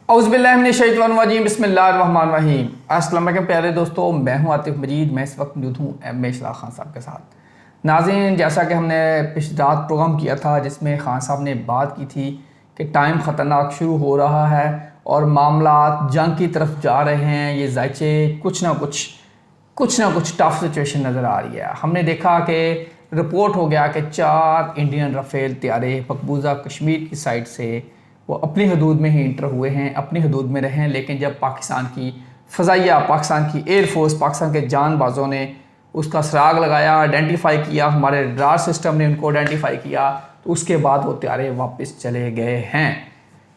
औज़ुबिल्लाहिमिनश्शैतानिर्रजीम बिस्मिल्लाहिर्रहमानिर्रहीम। अस्सलाम वालेकुम प्यारे दोस्तों, मैं हूं आतिफ मजीद। मैं इस वक्त मौजूद हूं एम ए इशराक खान साहब के साथ। नाज़रीन, जैसा कि हमने पिछली रात प्रोग्राम किया था जिसमें खान साहब ने बात की थी कि टाइम ख़तरनाक शुरू हो रहा है और मामला जंग की तरफ जा रहे हैं। ये ज़ायचे कुछ ना कुछ टफ सिचुएशन नज़र आ रही है। हमने देखा कि रिपोर्ट हो गया कि 4 इंडियन राफेल तैयारे मकबूजा कश्मीर की साइड से वो अपनी हदूद में ही इंटर हुए हैं, अपनी हदूद में रहें। लेकिन जब पाकिस्तान की फ़ज़ाइया, पाकिस्तान की एयरफोर्स, पाकिस्तान के जानबाजों ने उसका सुराग लगाया, आइडेंटिफाई किया, हमारे रडार सिस्टम ने उनको आइडेंटिफाई किया, तो उसके बाद वो तैयारे वापस चले गए हैं।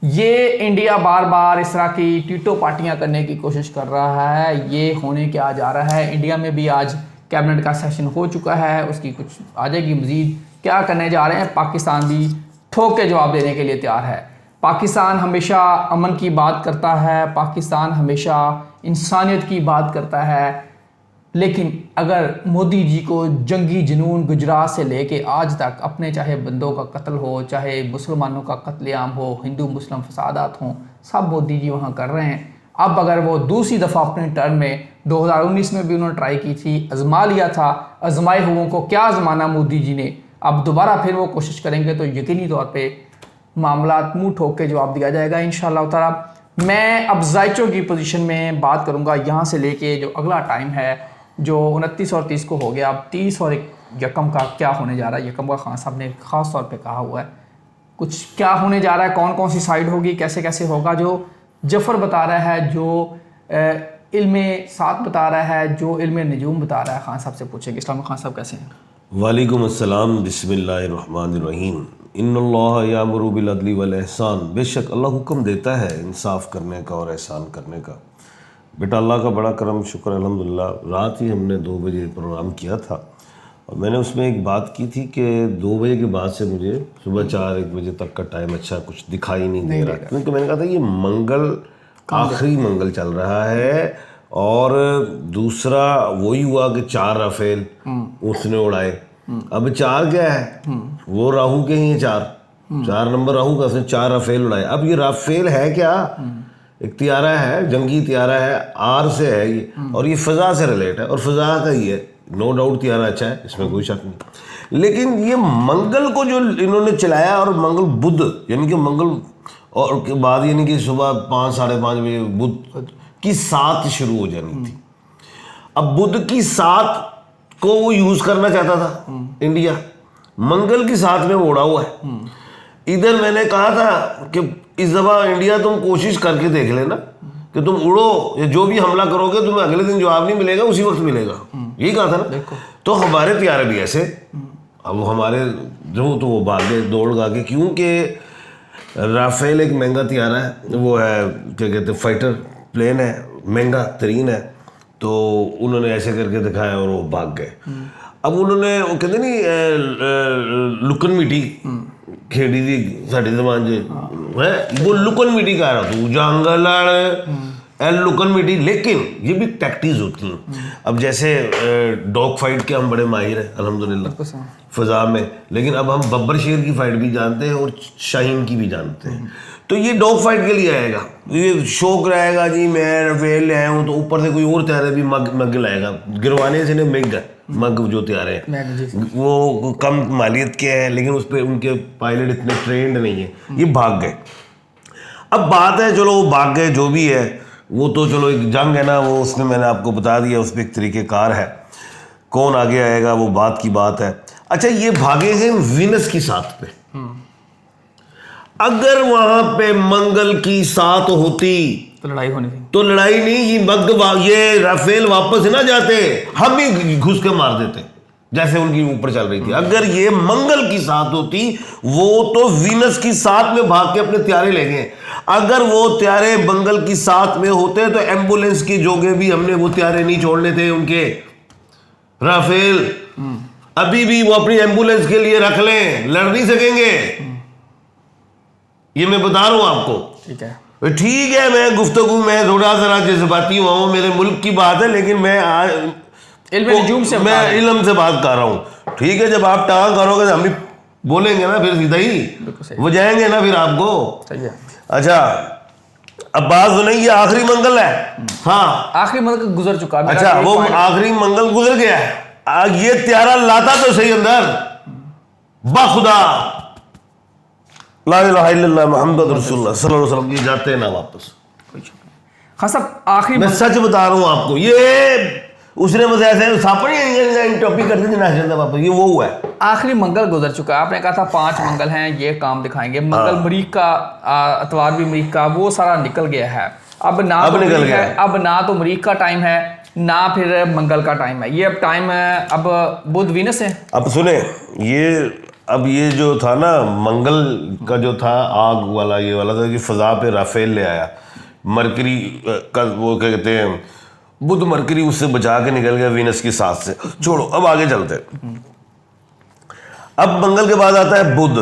ये इंडिया बार बार इस तरह की टीटो पार्टियाँ करने की कोशिश कर रहा है। ये होने क्या जा रहा है, इंडिया में भी आज कैबिनेट का सेशन हो चुका है, उसकी कुछ आ जाएगी मज़ीद। क्या करने जा रहे हैं, पाकिस्तान भी ठोक के जवाब देने के लिए तैयार है। पाकिस्तान हमेशा अमन की बात करता है, पाकिस्तान हमेशा इंसानियत की बात करता है, लेकिन अगर मोदी जी को जंगी जुनून गुजरात से लेके आज तक अपने चाहे बंदों का कत्ल हो, चाहे मुसलमानों का कत्लेआम हो, हिंदू मुस्लिम फसादात हों, सब मोदी जी वहाँ कर रहे हैं। अब अगर वो दूसरी दफ़ा अपने टर्म में 2019 में भी उन्होंने ट्राई की थी, आजमा लिया था, आजमाए हुओं को क्या आजमाना मोदी जी ने, अब दोबारा फिर वो कोशिश करेंगे तो यकीनी तौर पर मामला मुंह ठोक के जवाब दिया जाएगा इंशाअल्लाह ताला। मैं अब ज़ायचों की पोजीशन में बात करूंगा यहाँ से लेके जो अगला टाइम है, जो 29 और 30 को हो गया। अब 30 और 1 यकम का क्या होने जा रहा है, यकम का खान साहब ने ख़ास तौर पे कहा हुआ है कुछ क्या होने जा रहा है, कौन कौन सी साइड होगी, कैसे कैसे होगा, जो जफ़र बता रहा है, जो इल्म सात बता रहा है, जो इल्म नजूम बता रहा है। खान साहब से पूछेंगे। इस्लाम खान साहब कैसे हैं? वालेकुम अस्सलाम, बिस्मिल्लाहिर्रहमानिर्रहीम। इन्नल्लाह यामुरु बिल अदली वल एहसान। बेशक अल्लाह हुक्म देता है इंसाफ करने का और एहसान करने का। बेटा, अल्लाह का बड़ा करम, शुक्र अल्हम्दुलिल्लाह। रात ही हमने 2 बजे प्रोग्राम किया था और मैंने उसमें एक बात की थी कि 2 बजे के बाद से मुझे सुबह 4-1 बजे तक का टाइम अच्छा कुछ दिखाई नहीं दे रहा, क्योंकि मैंने कहा था ये मंगल आखिरी मंगल चल रहा है। और दूसरा वही हुआ कि 4 राफेल उसने उड़ाए। अब 4 क्या है, वो राहु के ही 4 नंबर राहु का, उसने 4 राफेल उड़ाए। अब ये राफेल है क्या, एक तियारा है, जंगी तियारा है, आर से है ये, और ये फ़ज़ा से रिलेट है और फ़ज़ा का ही है। नो डाउट तियारा अच्छा है, इसमें कोई शक नहीं। लेकिन ये मंगल को जो इन्होंने चलाया, और मंगल बुध यानी कि मंगल, और के बाद यानी कि सुबह 5-5:30 बजे बुध की 7 शुरू हो जानी थी। अब बुध की 7 को वो यूज़ करना चाहता था इंडिया, मंगल की 7 में वो उड़ा हुआ है। इधर मैंने कहा था कि इस दफ़ा इंडिया तुम कोशिश करके देख लेना कि तुम उड़ो, या जो भी हमला करोगे तुम्हें अगले दिन जवाब नहीं मिलेगा, उसी वक्त मिलेगा। यही कहा था ना। तो हमारे तैयारे भी ऐसे, अब हमारे जो तो वो भागे दौड़ गा के, क्योंकि राफेल एक महंगा तैयारा है, वो है क्या कहते हैं फाइटर प्लेन है, महंगा तरीन है। तो उन्होंने ऐसे करके दिखाया और वो भाग गए। अब उन्होंने वो कहते नहीं लुकन मिट्टी खेड़ी थी साड़ी जमान जे है, वो लुकन मिट्टी कह रहा तू जंगल लुकन मिट्टी। लेकिन ये भी टैक्टिक्स होती हैं। अब जैसे डॉग फाइट के हम बड़े माहिर हैं अल्हम्दुलिल्लाह फ़ज़ा में, लेकिन अब हम बब्बर शेर की फाइट भी जानते हैं और शाहीन की भी जानते हैं। तो ये डॉग फाइट के लिए आएगा, ये शौक रहेगा जी मैं रफेल ले आया हूँ, तो ऊपर से कोई और तैयार भी मग लाएगा गिरवाने से। मग जो तैयार है वो कम मालियत के हैं, लेकिन उस पर उनके पायलट इतने ट्रेंड नहीं है, ये भाग गए। अब बात है, चलो वो भाग गए, जो भी है वो तो चलो एक जंग है ना, वो उसमें मैंने आपको बता दिया, उस पर एक तरीक़ेकार है, कौन आगे आएगा वो बात की बात है। अच्छा, ये भागे हैं वीनस की 7 पे। अगर वहां पे मंगल की 7 होती तो लड़ाई होनी थी, तो लड़ाई नहीं, ये राफेल वापस ना जाते, हम ही घुस के मार देते जैसे उनकी ऊपर चल रही थी। अगर ये मंगल की 7 होती, वो तो वीनस की 7 में भाग के अपने त्यारे ले गए। अगर वो त्यारे मंगल की 7 में होते तो एम्बुलेंस की जोगे भी हमने वो त्यारे नहीं छोड़ने थे उनके। राफेल अभी भी वो अपनी एम्बुलेंस के लिए रख लें, लड़ नहीं सकेंगे, ये मैं बता रहा हूं आपको। ठीक है, मैं गुफ्तगू में थोड़ा सा जज्बाती हुआ हूँ, मेरे मुल्क की बात है, लेकिन मैं इल्म से बात कर रहा हूँ। ठीक है, जब आप टांग करोगे तो हम भी बोलेंगे ना, फिर सीधा ही वो जाएंगे ना फिर आपको। सही है। अच्छा, अब बात सुने, ये आखिरी मंगल है। हाँ आखिरी मंगल गुजर चुका। मेरा अच्छा, एक वो पॉइंट- आखिरी मंगल गुजर गया है। ये त्यारा लाता तो सही अंदर, बाखुदा ला इलाहा इल्लल्लाह मुहम्मद रसूलुल्लाह सल्लल्लाहु अलैहि वसल्लम, ये जाते हैं ना वापस। हाँ साहब, आखिरी मैं सच बता रहा हूं आपको, ये उसने मुझे ऐसे सापड़ी टॉपिक करते थे ना वापस, ये वो हुआ है। आखिरी मंगल गुजर चुका है। आपने कहा था 5 मंगल हैं, ये काम दिखाएंगे। मंगल मरीक का, अतवार भी मरीक का, वो सारा निकल गया है। अब ना अब तो निकल मरीक गया है, है। अब ना तो मरीक का टाइम है, ना फिर मंगल का टाइम है। ये अब टाइम अब बुध वीनस है। अब सुने, ये जो था ना मंगल का जो था आग वाला, ये वाला था कि फजा पे राफेल ले आया। मरकरी का वो क्या कहते हैं, बुध मरकरी उससे बचा के निकल गया वीनस की साथ से। छोड़ो, अब आगे चलते हैं। अब मंगल के बाद आता है बुध।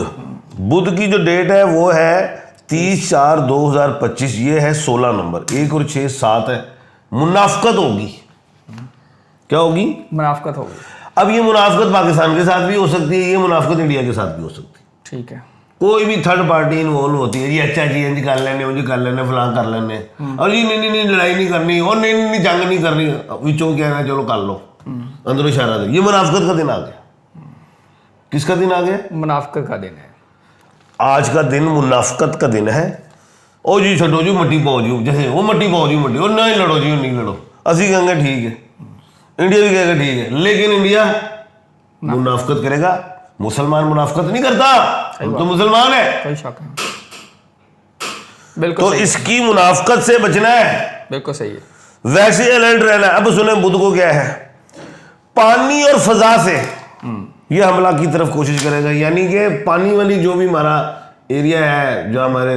बुध की जो डेट है वो है 30/4/2025। ये है 16 नंबर, 1 और 6 7 है। मुनाफकत होगी। क्या होगी? मुनाफकत होगी। अब ये मुनाफकत पाकिस्तान के साथ भी हो सकती है, ये मुनाफकत इंडिया के साथ भी हो सकती है। ठीक है। कोई भी थर्ड पार्टी इन्वॉल्व होती है, जी अच्छा जी इंज कर लेने, उंज कर लेने, फलां कर लेने, और जी नहीं लड़ाई नहीं करनी, और नहीं जंग नहीं करनी, विचों कहना चलो कर लो, अंदर इशारा दे। ये मुनाफकत का दिन आ गया। किसका दिन आ गया? मुनाफकत का दिन है। आज का दिन मुनाफकत का दिन है। ओ जी छो जी मट्टी पाओ जी, जैसे वो मट्टी पाओ जी मट्टी, और नहीं लड़ो जी, नहीं लड़ो। असी कहेंगे ठीक है, इंडिया भी कहेगा ठीक है, लेकिन इंडिया मुनाफकत करेगा। मुसलमान मुनाफकत नहीं करता, हम तो मुसलमान है। कोई शक नहीं। बिल्कुल तो सही। इसकी मुनाफकत से बचना है, बिल्कुल सही है। वैसे अलर्ट रहना है। अब सुने, बुध को क्या है, पानी और फजा से ये हमला की तरफ कोशिश करेगा। यानी कि पानी वाली जो भी हमारा एरिया है, जो हमारे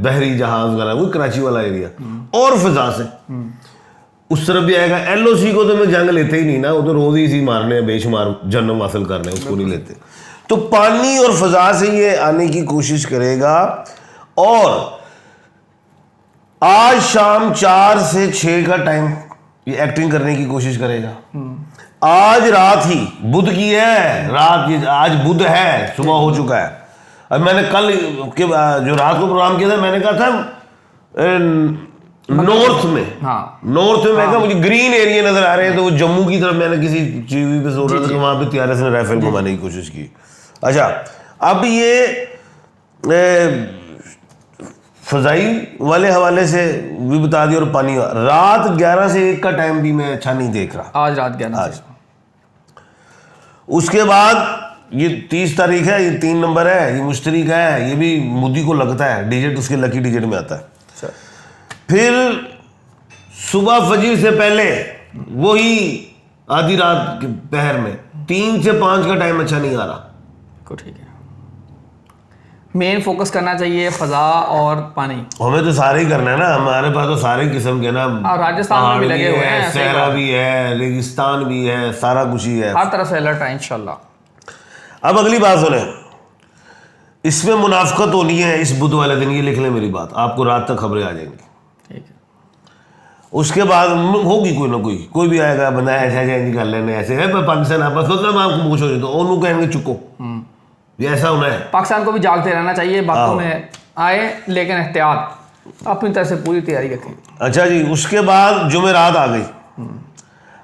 बहरी जहाज वगैरह, वो कराची वाला एरिया, और फजा से उस तरफ भी आएगा। एलओसी को तो मैं जंग लेते ही नहीं ना, वो तो रोज ही इसी मारने, बेशुमार जन्म हासिल करने, उसको नहीं लेते। तो पानी और फजा से ये आने की कोशिश करेगा, और आज शाम 4 से 6 का टाइम ये एक्टिंग करने की कोशिश करेगा। आज रात ही बुध की है, रात ये आज बुध है, सुबह हो चुका है। अब मैंने कल के जो रात को प्रोग्राम किया था, मैंने कहा था नॉर्थ में, हाँ नॉर्थ में मैं कहा मुझे ग्रीन एरिया नजर आ रहे हैं, तो वो जम्मू की तरफ मैंने किसी टीवी पे सोच रहा था कि वहां पे त्यारे से राइफल घुमाने की कोशिश की। अच्छा, अब ये फजाई वाले हवाले से भी बता दिया, और पानी रात 11 से 1 का टाइम भी मैं अच्छा नहीं देख रहा। आज रात 11 से। उसके बाद ये 30 तारीख है, ये 3 नंबर है, ये मुश्तरी का है, ये भी मोदी को लगता है, डिजिट उसके लकी डिजिट में आता है। फिर सुबह फजर से पहले वही आधी रात के पहर में 3 से 5 का टाइम अच्छा नहीं आ रहा। को ठीक है। मेन फोकस करना चाहिए फजा और पानी। हमें तो सारे ही करना है ना, हमारे पास तो सारे किस्म के ना, और राजस्थान में भी पहाड़ लगे हुए हैं, सही सहरा बात। भी है, रेगिस्तान भी है, सारा कुछ ही है। हर तरफ से अलर्ट है इंशाल्लाह। अब अगली बात सुने, इसमें मुनाफकत होनी है इस बुध वाले दिन, ये लिख लें मेरी बात, आपको रात तक खबरें आ जाएंगी। ठीक है। उसके बाद होगी कोई ना कोई भी आएगा, बंदा ऐसा ऐसा कर लेने, ऐसे है पाकिस्तान आपस सोचना, मैं आपको पूछो तो उन्होंने कहेंगे चुको, ये ऐसा होना है। पाकिस्तान को भी जागते रहना चाहिए, बातों में आए लेकिन एहतियात अपनी तरफ से पूरी तैयारी रखें। अच्छा जी, उसके बाद जुमेरात आ गई।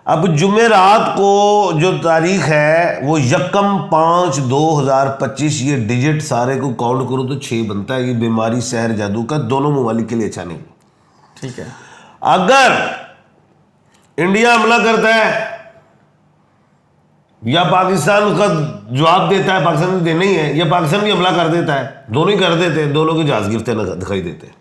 अब जुमेरात को जो तारीख है वो 1/5/2025, ये डिजिट सारे को काउंट करो तो 6 बनता है। ये बीमारी सहर जादू का दोनों ममालिक के लिए अच्छा नहीं। ठीक है। अगर इंडिया हमला करता है या पाकिस्तान उसका जवाब देता है, पाकिस्तान ने देना ही है, या पाकिस्तान भी हमला कर देता है, दोनों ही कर देते हैं, दोनों के जहाज गिरते दिखाई देते हैं,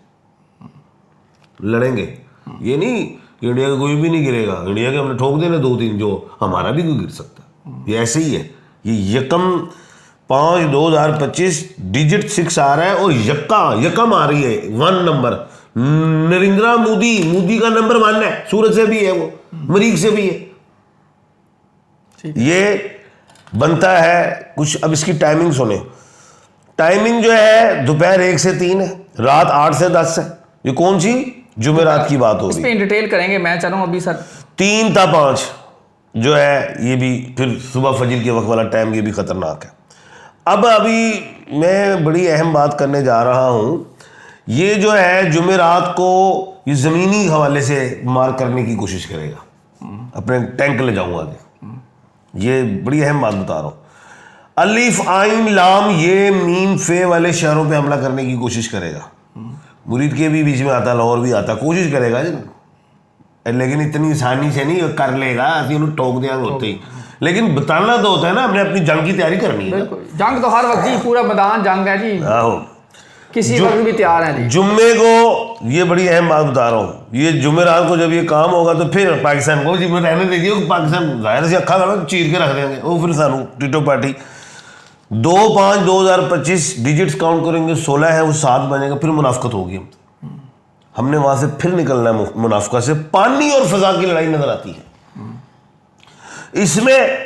लड़ेंगे। ये नहीं कि इंडिया का कोई भी नहीं गिरेगा, इंडिया के हमने ठोक देना 2-3, जो हमारा भी कोई गिर सकता है। ये ऐसे ही है। ये 1/5/2025 डिजिट 6 आ रहा है, और यकम आ रही है 1 नंबर। नरेंद्र मोदी का नंबर 1 है, सूरत से भी है, वो मरीक से भी है। ये बनता है कुछ। अब इसकी टाइमिंग सुने, टाइमिंग जो है दोपहर 1 से 3 है, रात 8 से 10 है। ये कौन सी जुमेरात की बात हो इस रही पे है। डिटेल करेंगे, मैं चाह रहा हूँ अभी सर 3 ता 5 जो है, ये भी फिर सुबह फजर के वक्त वाला टाइम, ये भी खतरनाक है। अब अभी मैं बड़ी अहम बात करने जा रहा हूँ। ये जो है जुमेरात को ये ज़मीनी हवाले से मार करने की कोशिश करेगा, अपने टैंक ले जाऊंगा आगे। ये बड़ी अहम बात बता रहा हूँ। अलिफ आइन लाम ये मीम फे वाले शहरों पे हमला करने की कोशिश करेगा। मुरीद के भी बीच में आता, लाहौर भी आता, कोशिश करेगा लेकिन इतनी आसानी से नहीं कर लेगा, ऐसे उन्हें टोक दिया होते ही। लेकिन बताना तो होता है ना, हमने अपनी जंग की तैयारी करनी है। जंग तो हर वक्त जी, पूरा मैदान जंग है जी, किसी वक्त भी तैयार है जी। जुम्मे को ये बड़ी अहम बात बता रहा हूँ, ये जुमेरात को जब ये काम होगा तो फिर पाकिस्तान को जी रहने दीजिए, पाकिस्तान जाहिर से अखा खड़ा चीर के रख देंगे वो। फिर सानू टीटो पार्टी 2/5/2025 डिजिट्स काउंट करेंगे, 16 है वो 7 बनेगा, फिर मुनाफकत होगी। हमने वहां से फिर निकलना है मुनाफकत से। पानी और फजा की लड़ाई नजर आती है इसमें।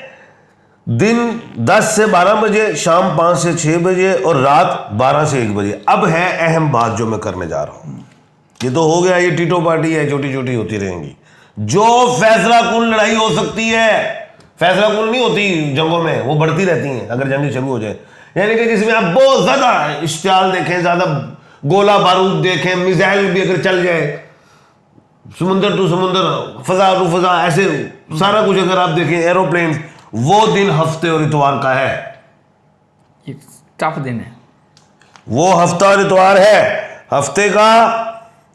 दिन 10 से 12 बजे, शाम 5 से 6 बजे और रात 12 से 1 बजे। अब है अहम बात जो मैं करने जा रहा हूं। ये तो हो गया, ये टीटो पार्टी है, छोटी छोटी होती रहेंगी। जो फैसला कुन लड़ाई हो सकती है, फैसला कुन नहीं होती जंगों में, वो बढ़ती रहती हैं अगर जंग शुरू हो जाए। यानी कि जिसमें आप बहुत ज्यादा इश्तियाल देखें, ज्यादा गोला बारूद देखें, मिसाइल भी अगर चल जाए, समुंदर टू समुंदर, फजा टू फजा, ऐसे सारा कुछ अगर आप देखें, एरोप्लेन, वो दिन हफ्ते और इतवार का है। ये टफ दिन है, वो हफ्ता और इतवार है। हफ्ते का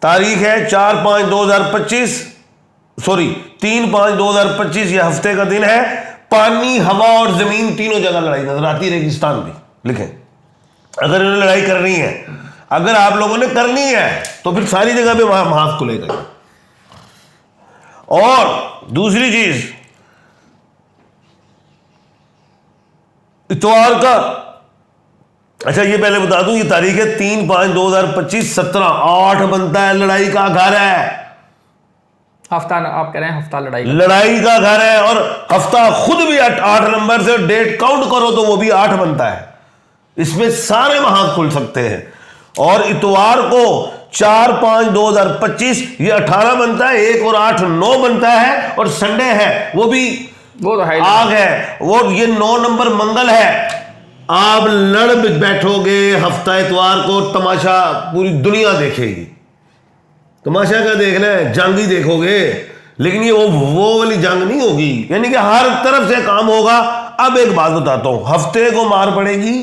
तारीख है 4/5/2025, सॉरी 3/5/2025, ये हफ्ते का दिन है। पानी, हवा और जमीन तीनों जगह लड़ाई नजर आती है। रेगिस्तान भी लिखें, अगर इन्हें लड़ाई करनी है, अगर आप लोगों ने करनी है तो फिर सारी जगह पे वहां हाथ खुलेगा। और दूसरी चीज, इतवार का, अच्छा ये पहले बता दूं, ये तारीख है 3/5/2025, 17 8 बनता है, लड़ाई का घर है। हफ्ता, आप कह रहे हैं हफ्ता लड़ाई का घर है, और हफ्ता खुद भी 8 नंबर से डेट काउंट करो तो वो भी 8 बनता है। इसमें सारे हाथ खुल सकते हैं। और इतवार को 4/5/2025 ये 18 बनता है, 1 और 8 9 बनता है, और संडे है वो तो है आग है, वो ये 9 नंबर मंगल है। आप लड़ बैठोगे हफ्ता इतवार को, तमाशा पूरी दुनिया देखेगी। तमाशा क्या देखना है, जंग ही देखोगे। लेकिन ये वो वाली जंग नहीं होगी, यानी कि हर तरफ से काम होगा। अब एक बात बताता हूं, हफ्ते को मार पड़ेगी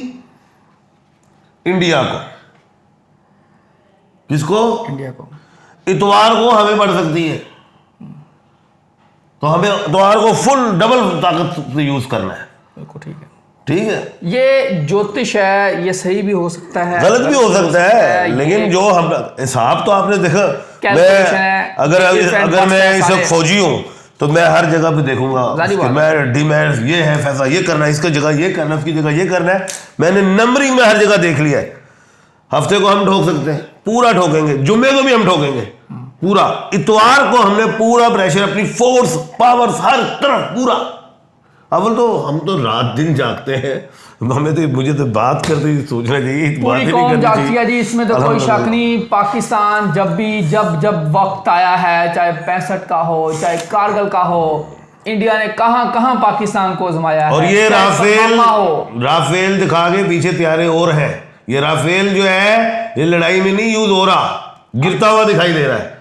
इंडिया को। किसको? इंडिया को। इतवार को हमें पड़ सकती है, तो हमें इतवार को फुल डबल ताकत से यूज करना है। बिल्कुल ठीक है, ठीक है। ये ज्योतिष है, ये सही भी हो सकता है, गलत भी हो सकता है, लेकिन जो हम हिसाब तो आपने देखा। मैं अगर मैं इस वक्त फौजी हूं तो मैं हर जगह पे देखूंगा, मैं ये है फैसला, ये करना है, इसका जगह ये करना है, उसकी जगह ये करना है। मैंने नंबरिंग में हर जगह देख लिया है। हफ्ते को हम ठोक सकते हैं, पूरा ठोकेंगे। जुम्मे को भी हम ठोकेंगे पूरा। इतवार को हमने पूरा प्रेशर, अपनी फोर्स, पावर्स, हर तरफ पूरा। अव्वल तो हम तो रात दिन जागते हैं, हमें तो, मुझे तो बात करते ही सोचना चाहिए, पूरी कौम जागती है जी, इसमें तो कोई शक नहीं। पाकिस्तान जब वक्त आया है, चाहे 65 का हो, चाहे कारगिल का हो, इंडिया ने कहां पाकिस्तान को आजमाया है। और ये राफेल दिखा के पीछे तैयारे और हैं। ये राफेल जो है ये लड़ाई में नहीं यूज हो रहा, गिरता हुआ दिखाई दे रहा है।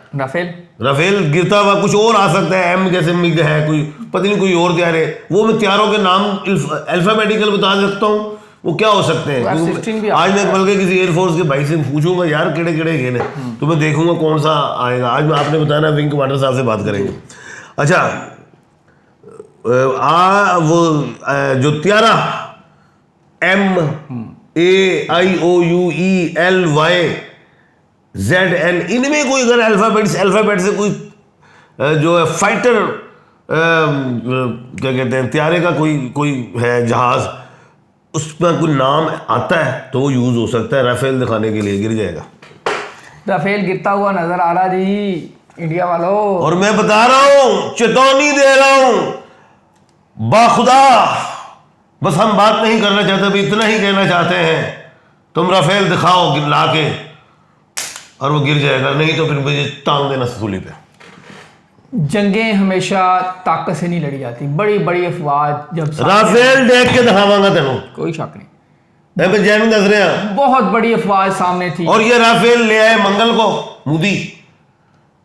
राफेल गिरता हुआ, कुछ और आ सकता है, एम जैसे मिग है, कोई पता नहीं, कोई और तैयार है। वो मैं तैयारों के नाम अल्फाबेटिकल बता सकता हूँ, वो क्या हो सकते हैं। आज मैं बल्कि किसी एयरफोर्स के भाई से पूछूंगा, यार केड़े केड़े गेने, तो मैं देखूंगा कौन सा आएगा। आज मैं आपने बताया ना, विंग कमांडर साहब से बात करेंगे। अच्छा, वो जो त्यारा MAIOUELYZN, इनमें कोई अगर अल्फाबेट से कोई जो है फाइटर, क्या कहते हैं, त्यारे का कोई है जहाज, उसमें कोई नाम आता है तो वो यूज हो सकता है। राफेल दिखाने के लिए गिर जाएगा। राफेल गिरता हुआ नजर आ रहा जी इंडिया वालों। और मैं बता रहा हूं, चेतावनी दे रहा हूं, बाखुदा बस हम बात नहीं करना चाहते, भी इतना ही कहना चाहते हैं, तुम राफेल दिखाओ ला के, और वो गिर जाएगा। नहीं तो फिर मुझे टांग देना सूली पे। जंगें हमेशा ताकत से नहीं लड़ी जाती, बड़ी बड़ी अफवाह जब राफेल देख के दिखावांगा तेनों, कोई शक नहीं। मैं जैन दस रहे हैं, बहुत बड़ी अफवाह सामने थी। और ये राफेल ले आए मंगल को मोदी।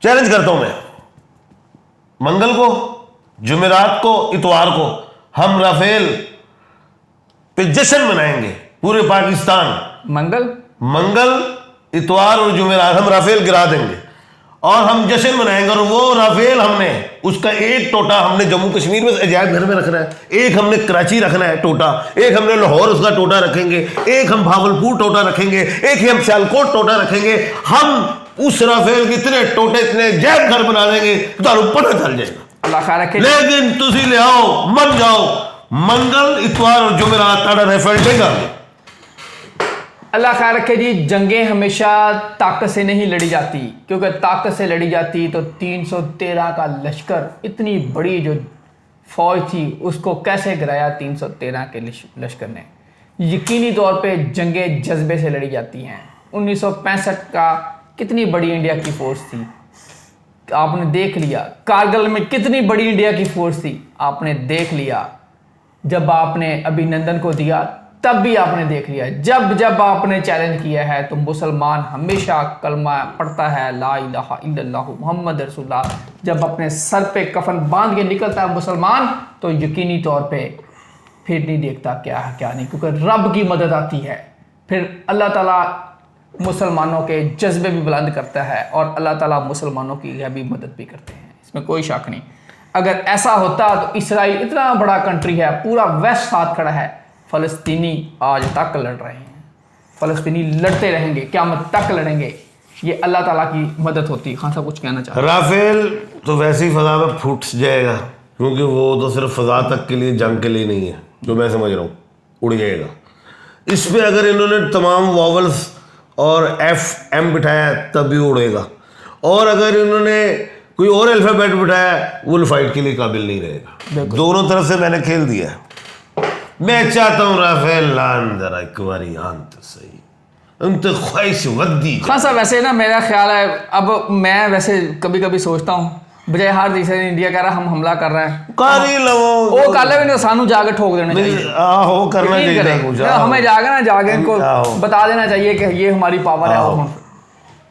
चैलेंज करता हूं मैं, मंगल को, जुमेरात को, इतवार को हम राफेल पे जश्न मनाएंगे पूरे पाकिस्तान। मंगल, इतवार और जुमेरात हम राफेल गिरा देंगे और हम जश्न मनाएंगे। और वो राफेल हमने, उसका एक टोटा हमने जम्मू कश्मीर में अजायब घर में रखना है, एक हमने कराची रखना है टोटा, एक हमने लाहौर उसका टोटा रखेंगे, एक हम भावलपुर टोटा रखेंगे, एक हम सियालकोट टोटा रखेंगे। हम उस राफेल के इतने टोटे, इतने अजायब घर बना देंगे तो पता चल जाएगा। अल्लाह खैर रखे। लेकिन तुसी ले आओ, मन जाओ, मंगल, इतवार और जुमेरात ताड़ा राफेल देगा। अल्लाह खैर रखे जी। जंगें हमेशा ताकत से नहीं लड़ी जाती, क्योंकि ताकत से लड़ी जाती तो 313 का लश्कर, इतनी बड़ी जो फौज थी, उसको कैसे गिराया 313 के लश्कर ने। यकीनी तौर पे जंगें जज्बे से लड़ी जाती हैं। 1965 का कितनी बड़ी इंडिया की फोर्स थी, आपने देख लिया। कारगिल में कितनी बड़ी इंडिया की फोर्स थी, आपने देख लिया। जब आपने अभिनंदन को दिया तब भी आपने देख लिया। जब जब आपने चैलेंज किया है तो मुसलमान हमेशा कलमा पढ़ता है, ला इलाहा इल्लल्लाहु मुहम्मद रसूलुल्लाह। जब अपने सर पे कफन बांध के निकलता है मुसलमान, तो यकीनी तौर पे फिर नहीं देखता क्या है क्या नहीं, क्योंकि रब की मदद आती है। फिर अल्लाह ताला मुसलमानों के जज्बे भी बुलंद करता है और अल्लाह ताला मुसलमानों की भी मदद भी करते हैं, इसमें कोई शक नहीं। अगर ऐसा होता तो इसराइल इतना बड़ा कंट्री है, पूरा वेस्ट साथ खड़ा है, फ़लस्तीनी आज तक लड़ रहे हैं, फ़लस्तीनी लड़ते रहेंगे, क़यामत तक लड़ेंगे। ये अल्लाह ताला की मदद होती है। खान साहब कुछ कहना चाहते हैं? राफेल तो वैसे ही फजा में फूट जाएगा, क्योंकि वो तो सिर्फ फजा तक के लिए, जंग के लिए नहीं है, जो मैं समझ रहा हूँ, उड़ जाएगा। इस पर अगर इन्होंने तमाम वॉवल्स और FM बिठाया तब भी उड़ेगा, और अगर इन्होंने कोई और अल्फ़ाबेट बिठाया वो फाइट के लिए काबिल नहीं रहेगा। दोनों तरफ से मैंने खेल दिया है। मैं चाहता हूँ राफेल लान जरा एक बारी आन तो सही, उन तो ख्वाहिश वद्दी। हाँ सर, वैसे ना मेरा ख्याल है, अब मैं वैसे कभी कभी सोचता हूँ, बजाय हर तीसरे इंडिया कह रहा हम हमला कर रहे हैं, कारी लवो वो काले भी सानू जाके ठोक देना चाहिए। आहो करना चाहिए, हमें जाके इनको बता देना चाहिए कि ये हमारी पावर है।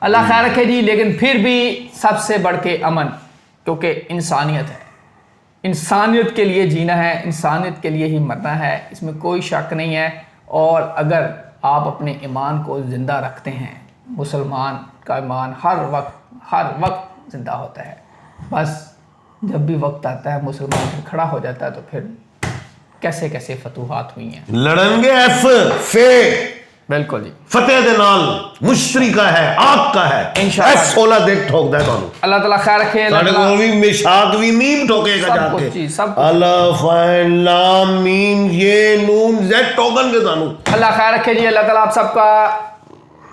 अल्लाह खैर रखे जी। लेकिन फिर भी सबसे बढ़ के अमन, क्योंकि इंसानियत है, इंसानियत के लिए जीना है, इंसानियत के लिए ही मरना है, इसमें कोई शक नहीं है। और अगर आप अपने ईमान को ज़िंदा रखते हैं, मुसलमान का ईमान हर वक्त ज़िंदा होता है। बस जब भी वक्त आता है मुसलमान फिर खड़ा हो जाता है, तो फिर कैसे कैसे फतूहात हुई हैं। लड़ेंगे बिल्कुल जी, फतेह दे नाल मुश्तरी का है, आग का है इंशाअल्लाह। 16 देख ठोक दे ਤੁਹਾਨੂੰ। अल्लाह ताला खैर रखे। ਸਾਡੇ ਕੋਲ ਵੀ मिशाक भी मीम ठोकेगा जाके, अल्लाह फाइन लाम मीम ये नून जेड ठोकनगे ਤੁਹਾਨੂੰ। अल्लाह खैर रखे जी। अल्लाह ताला आप सबका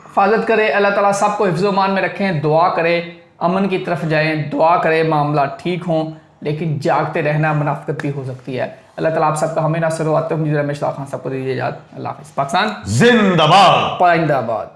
हिफाजत करे, अल्लाह ताला सबको हिफ्ज़-ओ-मान में रखें। दुआ करे, अमन की तरफ जाएं, दुआ करें मामला ठीक हों, लेकिन जागते रहना मुनाफिकत भी हो सकती है। अल्लाह ताला आप सबका हमें नासर वाते हुए रमेश खान सबको दीजिए इजाज़त। अल्लाह हाफ़िज़। पाकिस्तान जिंदाबाद, पाइंदाबाद।